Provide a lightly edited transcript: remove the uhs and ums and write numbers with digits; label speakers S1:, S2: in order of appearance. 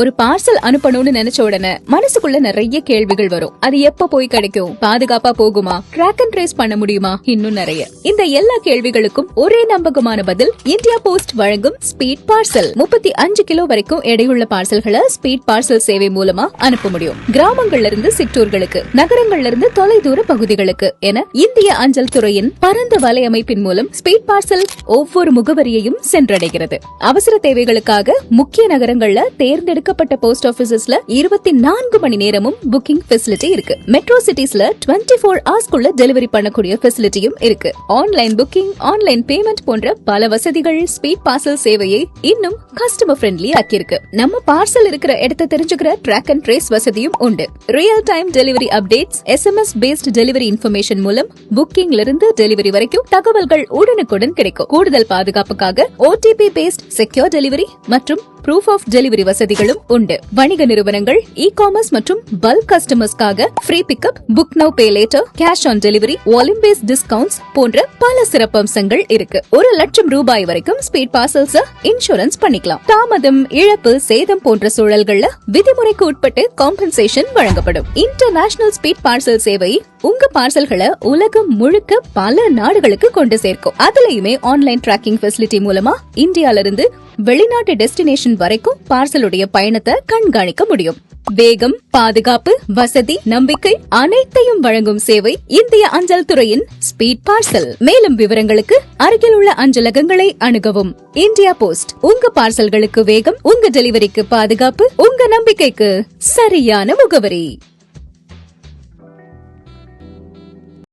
S1: ஒரு பார்சல் அனுப்பணும்னு நினைச்ச உடனே மனசுக்குள்ள நிறைய கேள்விகள் வரும். அது எப்ப போய் கிடைக்கும், பாதுகாப்பா போகுமா, ட்ராக் அண்ட் ட்ரேஸ் பண்ண முடியுமா, இன்னும் நிறைய. இந்த எல்லா கேள்விகளுக்கும் ஒரே நம்பகமான பதில் இந்தியா போஸ்ட் வழங்கும் ஸ்பீட் பார்சல். 35 கிலோ வரைக்கும் எடையுள்ள பார்சல்களை ஸ்பீட் பார்சல் சேவை மூலமா அனுப்ப முடியும். கிராமங்கள்ல இருந்து சிற்றூர்களுக்கு, நகரங்கள்ல இருந்து தொலைதூர பகுதிகளுக்கு என இந்திய அஞ்சல் துறையின் பரந்த வலையமைப்பின் மூலம் ஸ்பீட் பார்சல் ஒவ்வொரு முகவரியையும் சென்றடைகிறது. அவசர தேவைகளுக்காக முக்கிய நகரங்கள்ல தேர்ந்தெடுக்கப்பட்ட போஸ்ட் ஆபீசஸ்ல 24 மணி நேரமும் புக்கிங் ஃபெசிலிட்டி இருக்கு. மெட்ரோ சிட்டிஸ்ல 24 ஹவர்ஸ்க்குள்ள டெலிவரி பண்ணக்கூடிய ஃபெசிலிட்டியும் இருக்கு. ஆன்லைன் புக்கிங், ஆன்லைன் பேமெண்ட் போன்ற பல வசதிகள் ஸ்பீட் பார்சல் சேவையை இன்னும் கஸ்டமர் ஃப்ரெண்ட்லி ஆக்கியிருக்கு. நம்ம பார்சல் இருக்கிற இடத்தை தெரிஞ்சுக்கிற ட்ராக் அண்ட் ட்ரேஸ் வசதியும் உண்டு. Real time delivery updates, SMS based delivery information மூலம் புக்கிங்ல இருந்து டெலிவரி வரைக்கும் தகவல்கள் உடனுக்குடன் கிடைக்கும். கூடுதல் பாதுகாப்புக்காக OTP பேஸ்ட் செக்யூர் டெலிவரி மற்றும் ப்ரூஃப் ஆஃப் டெலிவரி வசதிகளும் உண்டு. வணிக நிறுவனங்கள், இ-காமர்ஸ் மற்றும் பல்க் கஸ்டமர்ஸ்க்காக free pickup, book now pay later, cash on delivery, volume based discounts போன்ற பல சிறப்பம்சங்கள் இருக்கு. 1 லட்சம் ரூபாய் வரைக்கும் ஸ்பீட் பார்சல்ஸ் இன்சூரன்ஸ் பண்ணிக்கலாம். தாமதம், இழப்பு, சேதம் போன்ற சூழல்கள்ல விதிமுறைக்கு உட்பட்டு காம்பன்சேஷன் வழங்கப்படும். இன்டர்நேஷனல் ஸ்பீட் பார்சல் சேவை உங்க பார்சல்களை உலகம் முழுக்க பல நாடுகளுக்கு கொண்டு சேர்க்கும். அதுலயுமே ஆன்லைன் டிராக்கிங் ஃபெசிலிட்டி மூலமா இந்தியால இருந்து வெளிநாட்டு டெஸ்டினேஷன் வரைக்கும் பார்சலுடைய பயணத்தை கண்காணிக்க முடியும். வேகம், பாதுகாப்பு, வசதி, நம்பிக்கை அனைத்தையும் வழங்கும் சேவை இந்திய அஞ்சல் துறையின் ஸ்பீட் பார்சல். மேலும் விவரங்களுக்கு அருகில் உள்ள அஞ்சலகங்களை அணுகவும். இந்தியா போஸ்ட், உங்க பார்சல்களுக்கு வேகம், உங்க டெலிவரிக்கு பாதுகாப்பு, உங்க நம்பிக்கைக்கு சரியான முகவரி.